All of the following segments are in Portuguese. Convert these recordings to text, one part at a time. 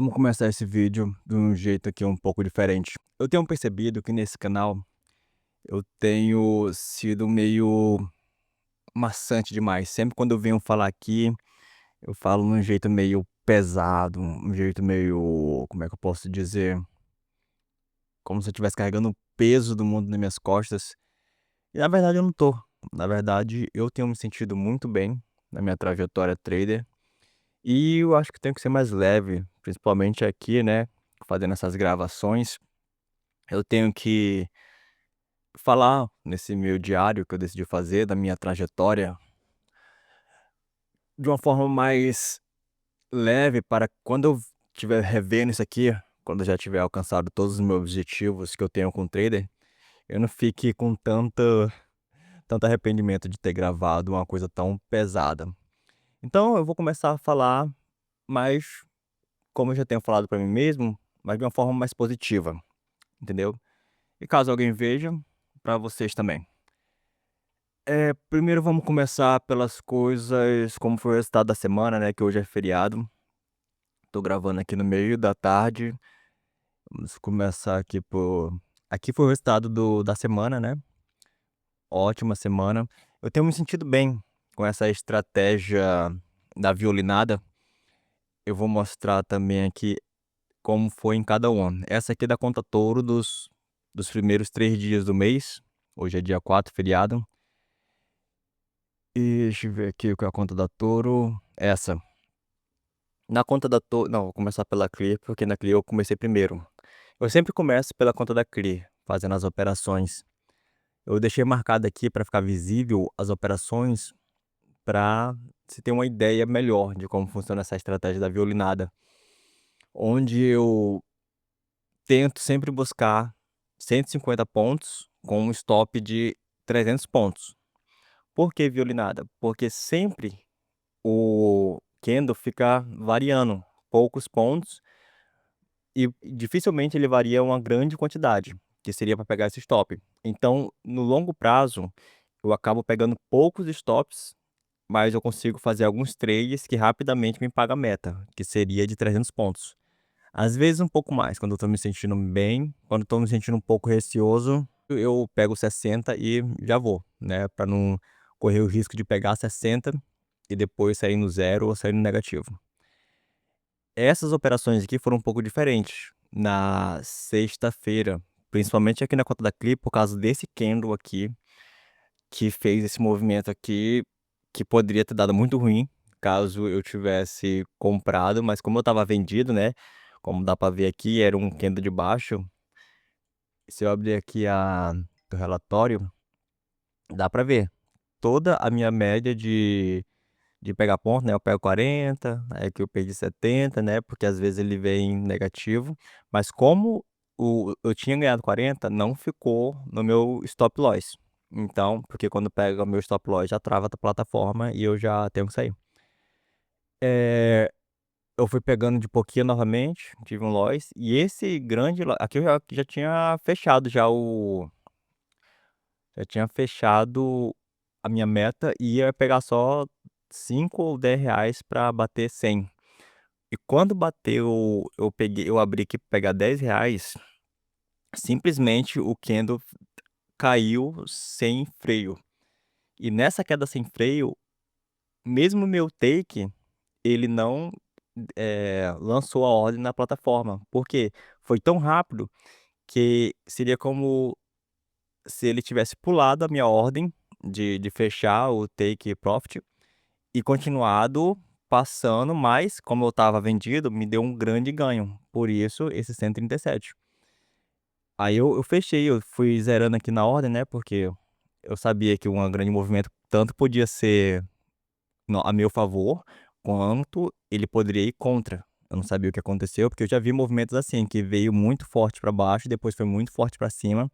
Vamos começar esse vídeo de um jeito aqui um pouco diferente. Eu tenho percebido que nesse canal eu tenho sido meio maçante demais. Sempre quando eu venho falar aqui, eu falo de um jeito meio pesado, um jeito meio, como é que eu posso dizer? Como se eu estivesse carregando o peso do mundo nas minhas costas. E na verdade eu não tô. Na verdade, eu tenho me sentido muito bem na minha trajetória trader. E eu acho que tenho que ser mais leve, principalmente aqui, né? Fazendo essas gravações. Eu tenho que falar nesse meu diário que eu decidi fazer da minha trajetória de uma forma mais leve para quando eu estiver revendo isso aqui, quando eu já tiver alcançado todos os meus objetivos que eu tenho com o trader, eu não fique com tanto arrependimento de ter gravado uma coisa tão pesada. Então eu vou começar a falar mais como eu já tenho falado para mim mesmo, mas de uma forma mais positiva, entendeu? E caso alguém veja, para vocês também. Primeiro vamos começar pelas coisas como foi o resultado da semana, né, que hoje é feriado. Tô gravando aqui no meio da tarde. Vamos começar aqui foi o resultado da semana, né, ótima semana. Eu tenho me sentido bem com essa estratégia da violinada. Eu vou mostrar também aqui como foi em cada uma. Essa aqui é da conta Touro dos primeiros 3 dias do mês. Hoje é dia 4, feriado. E deixa eu ver aqui o que é a conta da Toro. Essa. Na conta da Toro. Não, vou começar pela Clear, porque na Clear eu comecei primeiro. Eu sempre começo pela conta da Clear, fazendo as operações. Eu deixei marcado aqui para ficar visível as operações, para se ter uma ideia melhor de como funciona essa estratégia da violinada. Onde eu tento sempre buscar 150 pontos com um stop de 300 pontos. Por que violinada? Porque sempre o candle fica variando poucos pontos e dificilmente ele varia uma grande quantidade, que seria para pegar esse stop. Então, no longo prazo, eu acabo pegando poucos stops, mas eu consigo fazer alguns trades que rapidamente me paga a meta, que seria de 300 pontos. Às vezes um pouco mais, quando eu tô me sentindo bem, quando eu tô me sentindo um pouco receoso, eu pego 60 e já vou, né, para não correr o risco de pegar 60 e depois sair no zero ou sair no negativo. Essas operações aqui foram um pouco diferentes na sexta-feira, principalmente aqui na conta da Clip, por causa desse candle aqui, que fez esse movimento aqui, que poderia ter dado muito ruim, caso eu tivesse comprado, mas como eu estava vendido, né, como dá para ver aqui, era um candle de baixo. Se eu abrir aqui o relatório, dá para ver toda a minha média de pegar ponto, né, eu pego 40, aí aqui eu perdi 70, né, porque às vezes ele vem negativo, mas como eu tinha ganhado 40, não ficou no meu stop loss. Então, porque quando pega o meu stop loss já trava a plataforma e eu já tenho que sair. Eu fui pegando de pouquinho novamente, tive um loss, e esse grande aqui eu já tinha fechado já tinha fechado a minha meta e ia pegar só 5 ou R$ 10 para bater 100. E quando bateu, eu abri aqui pra pegar R$ 10, simplesmente o candle caiu sem freio. E nessa queda sem freio, mesmo meu take, ele não, lançou a ordem na plataforma. Por quê? Foi tão rápido que seria como se ele tivesse pulado a minha ordem de fechar o take profit e continuado passando, mas como eu estava vendido, me deu um grande ganho, por isso esse 137. Aí eu fechei, eu fui zerando aqui na ordem, né, porque eu sabia que um grande movimento tanto podia ser a meu favor, quanto ele poderia ir contra. Eu não sabia o que aconteceu, porque eu já vi movimentos assim, que veio muito forte para baixo, depois foi muito forte para cima,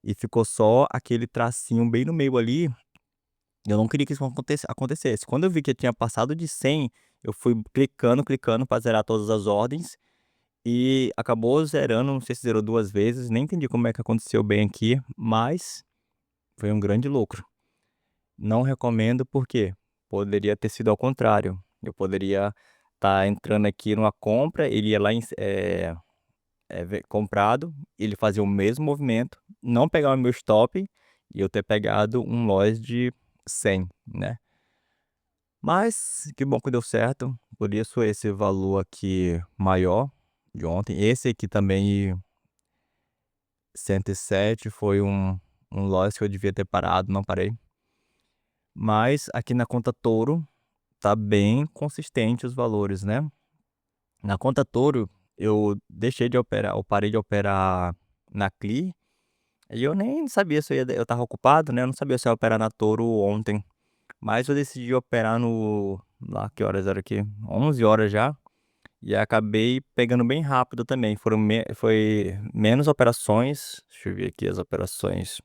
e ficou só aquele tracinho bem no meio ali. Eu não queria que isso acontecesse. Quando eu vi que tinha passado de 100, eu fui clicando para zerar todas as ordens e acabou zerando, não sei se zerou 2 vezes, nem entendi como é que aconteceu bem aqui, mas foi um grande lucro. Não recomendo porque poderia ter sido ao contrário. Eu poderia tá entrando aqui numa compra, ele ia lá comprado, ele fazia o mesmo movimento, não pegar o meu stop e eu ter pegado um loss de 100, né? Mas que bom que deu certo, por isso esse valor aqui maior de ontem. Esse aqui também, 107, foi um loss que eu devia ter parado, não parei. Mas aqui na conta Toro tá bem consistente os valores, né? Na conta Toro eu deixei de operar, eu parei de operar na CLI e eu nem sabia se eu tava ocupado, né? Eu não sabia se eu ia operar na Toro ontem. Mas eu decidi operar no. Lá, que horas era aqui? 11 horas já. E acabei pegando bem rápido também. Foi menos operações. Deixa eu ver aqui as operações.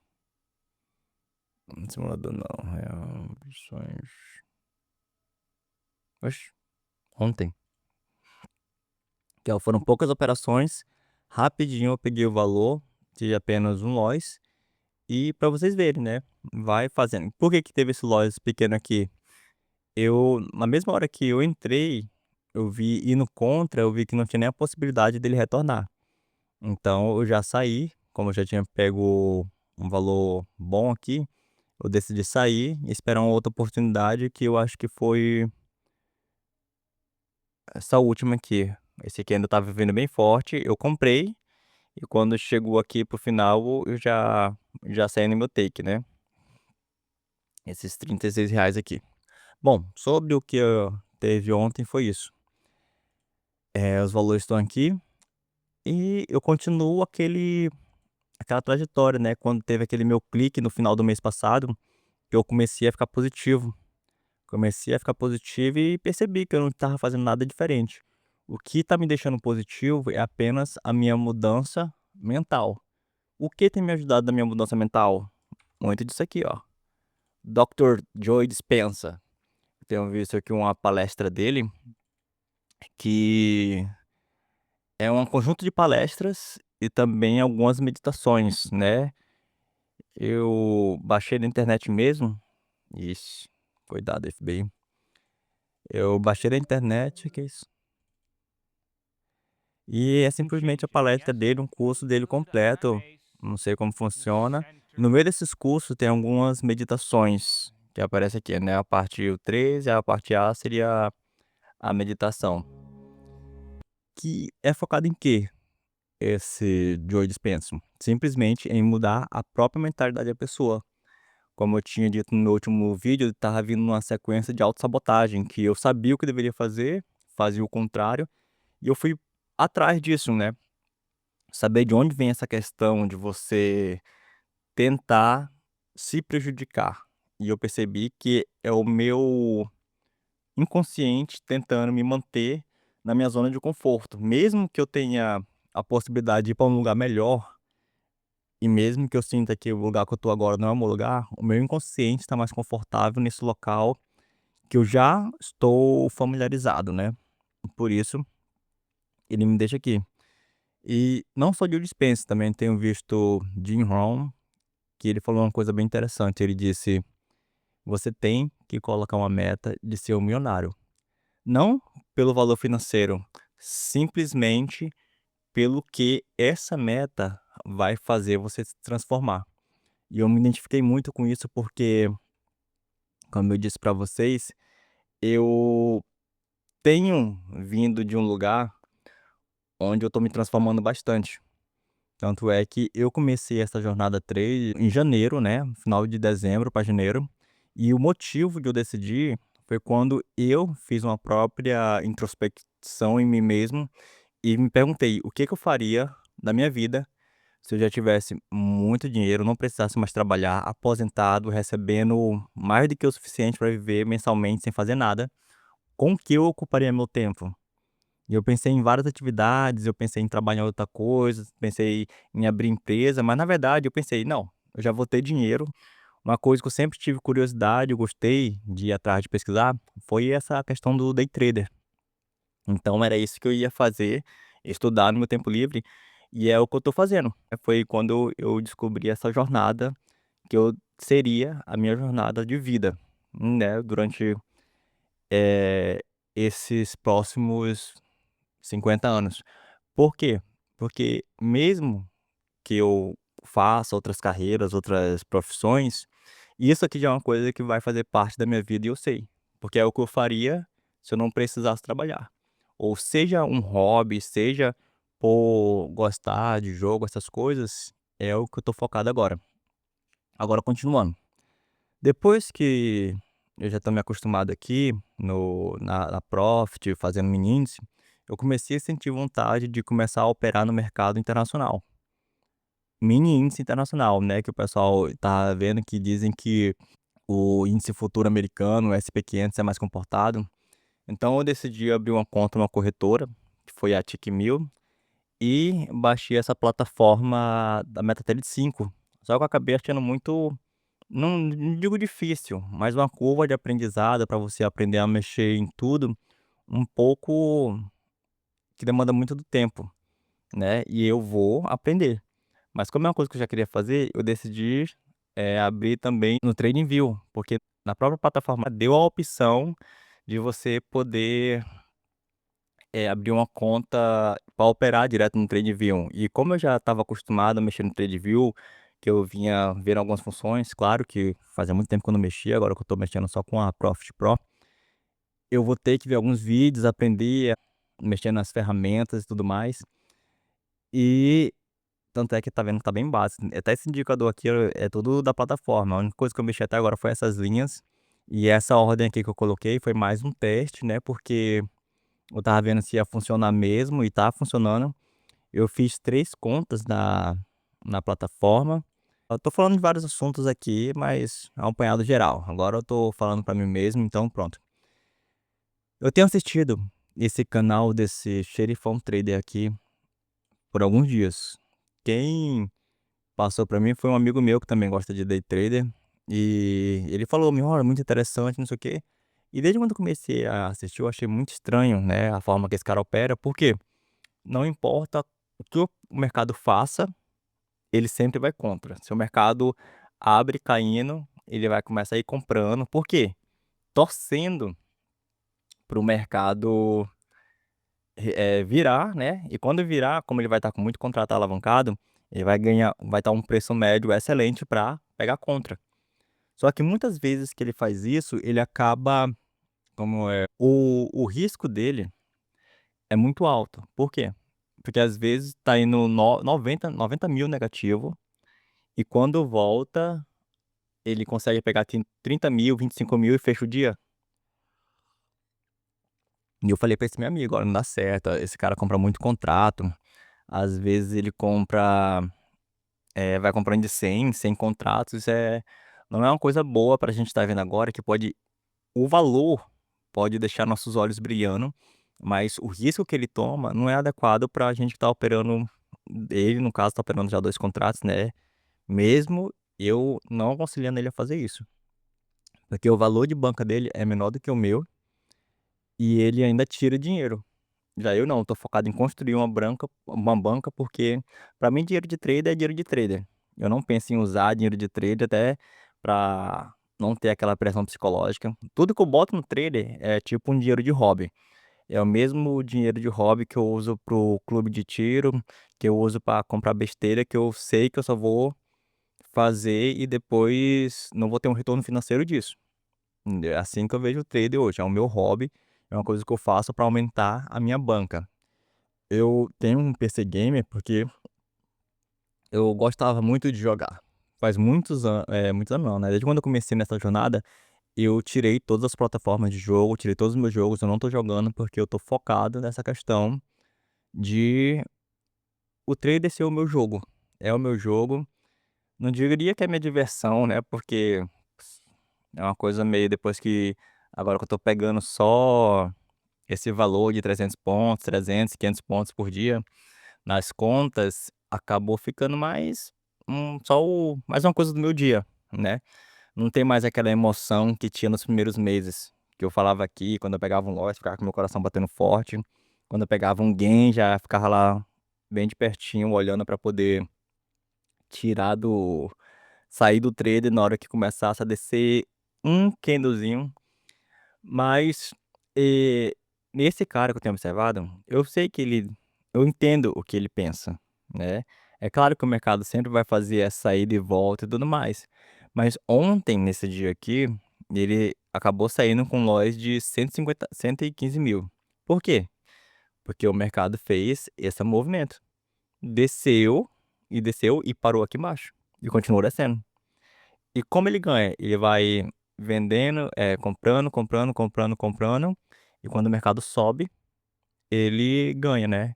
Simulador não. Operações. Oxe, ontem. Que ó, foram poucas operações. Rapidinho eu peguei o valor de apenas um loss. E pra vocês verem, né? Vai fazendo. Por que que teve esse loss pequeno aqui? Na mesma hora que eu entrei, eu vi indo contra, eu vi que não tinha nem a possibilidade dele retornar. Então eu já saí, como eu já tinha pego um valor bom aqui, eu decidi sair e esperar uma outra oportunidade que eu acho que foi essa última aqui. Esse aqui ainda estava vindo bem forte, eu comprei e quando chegou aqui pro final eu já saí no meu take, né? Esses R$ 36 aqui. Bom, sobre o que teve ontem foi isso. Os valores estão aqui. E eu continuo aquela trajetória, né, quando teve aquele meu clique no final do mês passado, que eu comecei a ficar positivo. Comecei a ficar positivo e percebi que eu não estava fazendo nada diferente. O que está me deixando positivo é apenas a minha mudança mental. O que tem me ajudado na minha mudança mental? Muito disso aqui, ó. Dr. Joe Dispenza. Eu tenho visto aqui uma palestra dele que é um conjunto de palestras e também algumas meditações, né? Eu baixei na internet mesmo. Ixi, cuidado, FBI. Eu baixei na internet, que isso? E é simplesmente a palestra dele, um curso dele completo. Não sei como funciona. No meio desses cursos tem algumas meditações que aparece aqui, né? A parte o 3 e a parte A seria a meditação. Que é focado em quê? Esse Joe Dispenza? Simplesmente em mudar a própria mentalidade da pessoa. Como eu tinha dito no meu último vídeo, estava vindo uma sequência de autossabotagem, que eu sabia o que deveria fazer, fazia o contrário, e eu fui atrás disso, né? Saber de onde vem essa questão de você tentar se prejudicar. E eu percebi que é o meu inconsciente tentando me manter na minha zona de conforto. Mesmo que eu tenha a possibilidade de ir para um lugar melhor, e mesmo que eu sinta que o lugar que eu tô agora não é o meu lugar, o meu inconsciente está mais confortável nesse local que eu já estou familiarizado, né. Por isso, ele me deixa aqui. E não só Joe Dispenza, também tenho visto Jim Rohn, que ele falou uma coisa bem interessante, ele disse: "Você tem que colocar uma meta de ser um milionário, não pelo valor financeiro, simplesmente pelo que essa meta vai fazer você se transformar". E eu me identifiquei muito com isso, porque, como eu disse para vocês, eu tenho vindo de um lugar onde eu estou me transformando bastante. Tanto é que eu comecei essa jornada trade em janeiro, né, final de dezembro para janeiro, e o motivo de eu decidir foi quando eu fiz uma própria introspecção em mim mesmo e me perguntei o que que eu faria da minha vida se eu já tivesse muito dinheiro, não precisasse mais trabalhar, aposentado, recebendo mais do que o suficiente para viver mensalmente sem fazer nada, com o que eu ocuparia meu tempo? E eu pensei em várias atividades, eu pensei em trabalhar em outra coisa, pensei em abrir empresa, mas na verdade eu pensei: "Não, eu já vou ter dinheiro". Uma coisa que eu sempre tive curiosidade, eu gostei de ir atrás de pesquisar, foi essa questão do day trader. Então era isso que eu ia fazer, estudar no meu tempo livre, e é o que eu estou fazendo. Foi quando eu descobri essa jornada, que eu seria a minha jornada de vida, né, durante, eh, esses próximos 50 anos. Por quê? Porque mesmo que eu faça outras carreiras, outras profissões, isso aqui já é uma coisa que vai fazer parte da minha vida e eu sei, porque é o que eu faria se eu não precisasse trabalhar. Ou seja um hobby, seja por gostar de jogo, essas coisas, é o que eu tô focado agora. Agora continuando, depois que eu já tô me acostumado aqui no na Profit, fazendo mini índice, eu comecei a sentir vontade de começar a operar no mercado internacional. Mini índice internacional, né, que o pessoal tá vendo que dizem que o índice futuro americano, o SP500 é mais comportado. Então eu decidi abrir uma conta numa corretora, que foi a Tickmill, e baixei essa plataforma da MetaTrader 5. Só que eu acabei achando muito, não digo difícil, mas uma curva de aprendizado para você aprender a mexer em tudo, um pouco que demanda muito do tempo, né, e eu vou aprender. Mas como é uma coisa que eu já queria fazer, eu decidi, abrir também no TradingView, porque na própria plataforma deu a opção de você poder, abrir uma conta para operar direto no TradingView. E como eu já estava acostumado a mexer no TradingView, que eu vinha vendo algumas funções, claro que fazia muito tempo que eu não mexia, agora que eu estou mexendo só com a Profit Pro, eu vou ter que ver alguns vídeos, aprender a mexer nas ferramentas e tudo mais. E tanto é que tá vendo que tá bem básico. Até esse indicador aqui é tudo da plataforma. A única coisa que eu mexi até agora foi essas linhas. E essa ordem aqui que eu coloquei foi mais um teste, né? Porque eu tava vendo se ia funcionar mesmo e tá funcionando. Eu fiz 3 contas na plataforma. Eu tô falando de vários assuntos aqui, mas é um apanhado geral. Agora eu tô falando pra mim mesmo, então pronto. Eu tenho assistido esse canal desse Xerifão Trader aqui por alguns dias. Quem passou pra mim foi um amigo meu que também gosta de day trader, e ele falou: "Me olha, muito interessante, não sei o quê". E desde quando eu comecei a assistir, eu achei muito estranho, né, a forma que esse cara opera, porque não importa o que o mercado faça, ele sempre vai contra. Se o mercado abre caindo, ele vai começar a ir comprando. Por quê? Torcendo para o mercado virar, né, e quando virar, como ele vai estar com muito contrato alavancado, ele vai estar um preço médio excelente para pegar contra. Só que muitas vezes que ele faz isso, ele acaba o risco dele é muito alto. Por quê? Porque às vezes tá indo 90.000 negativo, e quando volta, ele consegue pegar 30.000, 25.000 e fecha o dia. E eu falei pra esse meu amigo: "Olha, não dá certo, esse cara compra muito contrato, às vezes ele compra, vai comprando de 100 contratos, isso não é uma coisa boa pra gente estar vendo agora, que pode o valor pode deixar nossos olhos brilhando, mas o risco que ele toma não é adequado para a gente que tá operando, ele no caso tá operando já 2 contratos, né, mesmo eu não aconselhando ele a fazer isso, porque o valor de banca dele é menor do que o meu, e ele ainda tira dinheiro. Já eu não, tô focado em construir uma banca, porque para mim dinheiro de trader é dinheiro de trader. Eu não penso em usar dinheiro de trader até para não ter aquela pressão psicológica. Tudo que eu boto no trader é tipo um dinheiro de hobby. É o mesmo dinheiro de hobby que eu uso pro clube de tiro, que eu uso para comprar besteira, que eu sei que eu só vou fazer e depois não vou ter um retorno financeiro disso. É assim que eu vejo o trader hoje, é o meu hobby, é uma coisa que eu faço para aumentar a minha banca. Eu tenho um PC gamer porque eu gostava muito de jogar. Faz muitos anos não, né, desde quando eu comecei nessa jornada, eu tirei todas as plataformas de jogo, tirei todos os meus jogos, eu não tô jogando porque eu tô focado nessa questão de o trader ser o meu jogo. É o meu jogo, não diria que é minha diversão, né, porque é uma coisa meio depois que agora que eu tô pegando só esse valor de 300 pontos, 300, 500 pontos por dia nas contas, acabou ficando mais mais uma coisa do meu dia, né. Não tem mais aquela emoção que tinha nos primeiros meses, que eu falava aqui, quando eu pegava um lote, ficava com meu coração batendo forte, quando eu pegava um gain, já ficava lá bem de pertinho olhando para poder tirar do sair do trader na hora que começasse a descer um candlezinho, mas, nesse cara que eu tenho observado, eu entendo o que ele pensa, né. É claro que o mercado sempre vai fazer essa ida e volta e tudo mais, mas ontem, nesse dia aqui, ele acabou saindo com loss de 150 115 mil. Por quê? Porque o mercado fez esse movimento, desceu, e desceu e parou aqui embaixo, e continuou descendo. E como ele ganha? Ele vai vendendo, comprando, comprando, comprando, comprando, e quando o mercado sobe, ele ganha, né.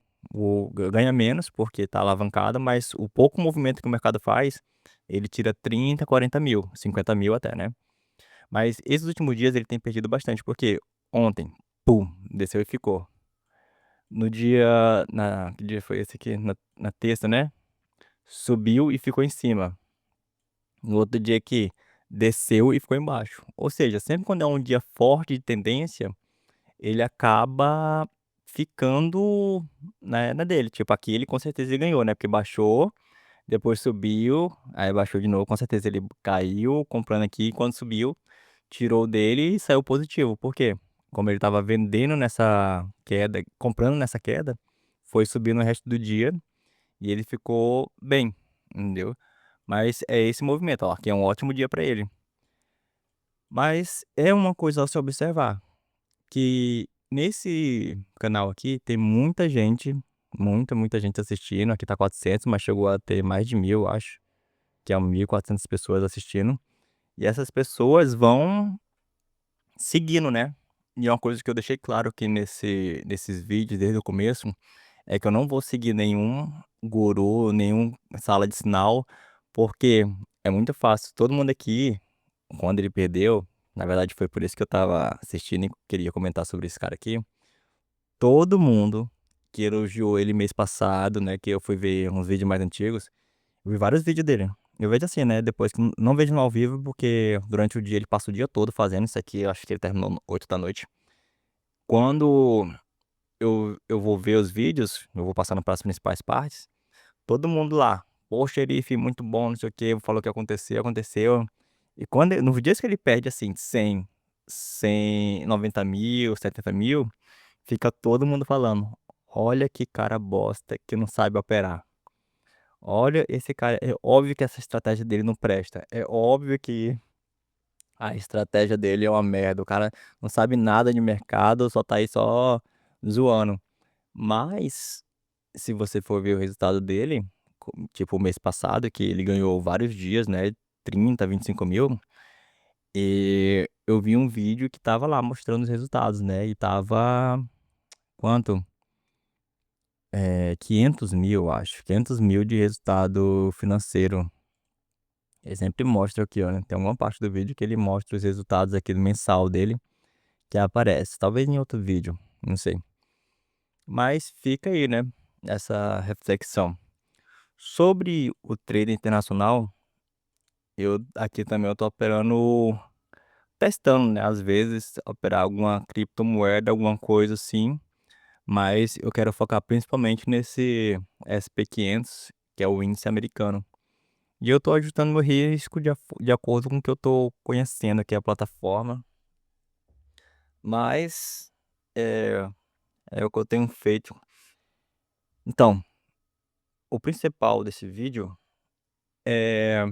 Ganha menos, porque tá alavancado, mas o pouco movimento que o mercado faz, ele tira 30, 40 mil, 50 mil até, né. Mas esses últimos dias ele tem perdido bastante, porque ontem, pum, desceu e ficou. No dia na Que dia foi esse aqui? Na terça, né, subiu e ficou em cima. No outro dia aqui, desceu e ficou embaixo. Ou seja, sempre quando é um dia forte de tendência, ele acaba ficando na dele. Tipo, aqui ele com certeza ele ganhou, né, porque baixou, depois subiu, aí baixou de novo, com certeza ele caiu comprando aqui, quando subiu, tirou dele e saiu positivo. Por quê? Como ele estava vendendo nessa queda, comprando nessa queda, foi subir no resto do dia e ele ficou bem, entendeu? Mas é esse movimento, ó, que é um ótimo dia para ele. Mas é uma coisa a se observar, que nesse canal aqui tem muita gente, muita, muita gente assistindo. Aqui tá 400, mas chegou a ter mais de 1000, acho, que é 1.400 pessoas assistindo. E essas pessoas vão seguindo, né. E é uma coisa que eu deixei claro aqui nesses vídeos desde o começo, é que eu não vou seguir nenhum guru, nenhum sala de sinal, porque é muito fácil. Todo mundo aqui, quando ele perdeu, na verdade foi por isso que eu estava assistindo e queria comentar sobre esse cara aqui. Todo mundo que elogiou ele mês passado, né, que eu fui ver uns vídeos mais antigos, eu vi vários vídeos dele. Eu vejo assim, né, depois que não vejo no ao vivo, porque durante o dia ele passa o dia todo fazendo isso aqui, eu acho que ele terminou 8 da noite. Quando eu vou ver os vídeos, eu vou passando para as principais partes, todo mundo lá: "Pô, xerife, muito bom, não sei o quê, falou o que aconteceu, aconteceu". E quando nos dias que ele perde, assim, 190 mil, 70 mil, fica todo mundo falando: "Olha que cara bosta que não sabe operar. Olha esse cara, é óbvio que essa estratégia dele não presta, é óbvio que a estratégia dele é uma merda, o cara não sabe nada de mercado, só tá aí só zoando". Mas, se você for ver o resultado dele, tipo o mês passado, que ele ganhou vários dias, né, 30, 25 mil, e eu vi um vídeo que tava lá mostrando os resultados, né, e tava quanto? 500 mil, acho, 500 mil de resultado financeiro. Ele sempre mostra aqui, ó, né, tem alguma parte do vídeo que ele mostra os resultados aqui do mensal dele, que aparece, talvez em outro vídeo, não sei. Mas fica aí, né, essa reflexão. Sobre o trader internacional, eu aqui também eu tô operando, testando, né, às vezes operar alguma criptomoeda, alguma coisa assim, mas eu quero focar principalmente nesse SP500, que é o índice americano. E eu tô ajustando meu risco de acordo com o que eu tô conhecendo aqui a plataforma, mas é, é o que eu tenho feito. Então, o principal desse vídeo é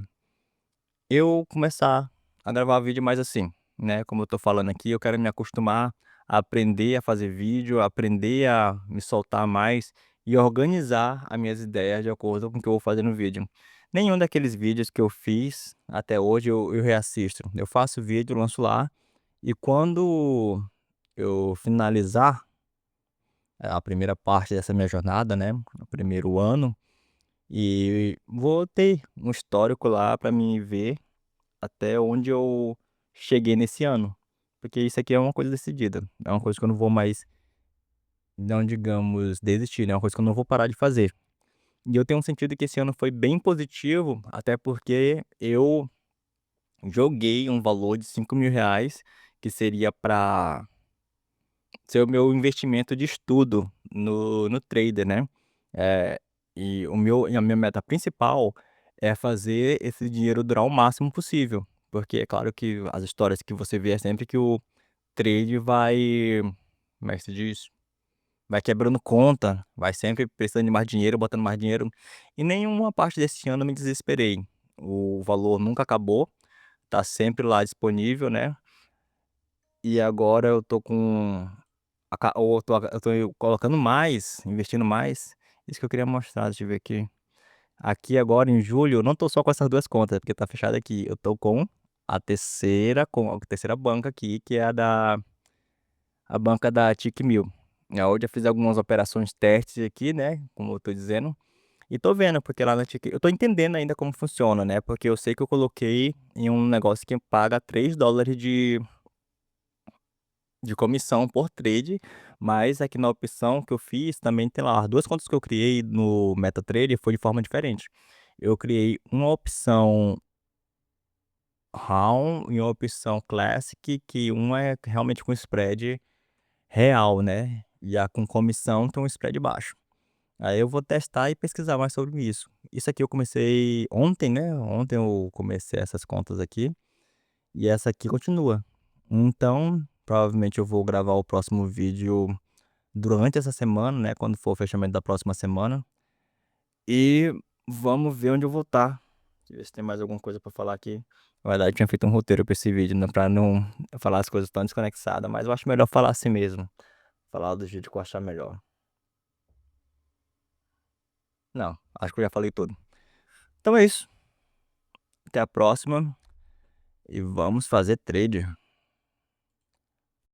eu começar a gravar vídeo mais assim, né, como eu tô falando aqui, eu quero me acostumar a aprender a fazer vídeo, aprender a me soltar mais e organizar as minhas ideias de acordo com o que eu vou fazer no vídeo. Nenhum daqueles vídeos que eu fiz até hoje eu reassisto. Eu faço vídeo, lanço lá, e quando eu finalizar a primeira parte dessa minha jornada, né, o primeiro ano, e vou ter um histórico lá para mim ver até onde eu cheguei nesse ano, porque isso aqui é uma coisa decidida, é uma coisa que eu não vou mais, não digamos, desistir, né, é uma coisa que eu não vou parar de fazer. E eu tenho um sentido que esse ano foi bem positivo, até porque eu joguei um valor de 5 mil reais, que seria para ser o meu investimento de estudo no trader, né. Eh, e a minha meta principal é fazer esse dinheiro durar o máximo possível, porque é claro que as histórias que você vê é sempre que o trade como é que se diz? Vai quebrando conta, vai sempre precisando de mais dinheiro, botando mais dinheiro. E nenhuma parte desse ano eu me desesperei. O valor nunca acabou, tá sempre lá disponível, né. E agora eu tô com eu tô colocando mais, investindo mais. Isso que eu queria mostrar, deixa eu ver aqui. Aqui agora em julho, eu não tô só com essas 2 contas, porque tá fechado aqui. Eu tô com a terceira banca aqui, que é a banca da Tickmill. Aonde eu fiz algumas operações testes aqui, né, como eu tô dizendo, e tô vendo, porque lá na Tick eu tô entendendo ainda como funciona, né, porque eu sei que eu coloquei em um negócio que paga $3 de comissão por trade, mas aqui na opção que eu fiz também tem lá as 2 contas que eu criei no MetaTrader foi de forma diferente. Eu criei uma opção Round e uma opção Classic, que uma é realmente com spread real, né, e a com comissão tem um spread baixo. Aí eu vou testar e pesquisar mais sobre isso. Isso aqui eu comecei ontem, né, ontem eu comecei essas contas aqui, e essa aqui continua. Então, provavelmente eu vou gravar o próximo vídeo durante essa semana, né, quando for o fechamento da próxima semana, e vamos ver onde eu vou estar. Deixa eu ver se tem mais alguma coisa pra falar aqui. Na verdade eu tinha feito um roteiro pra esse vídeo, né, pra não falar as coisas tão desconexadas, mas eu acho melhor falar assim mesmo, falar do jeito que eu achar melhor. Não, acho que eu já falei tudo. Então é isso, até a próxima e vamos fazer trade.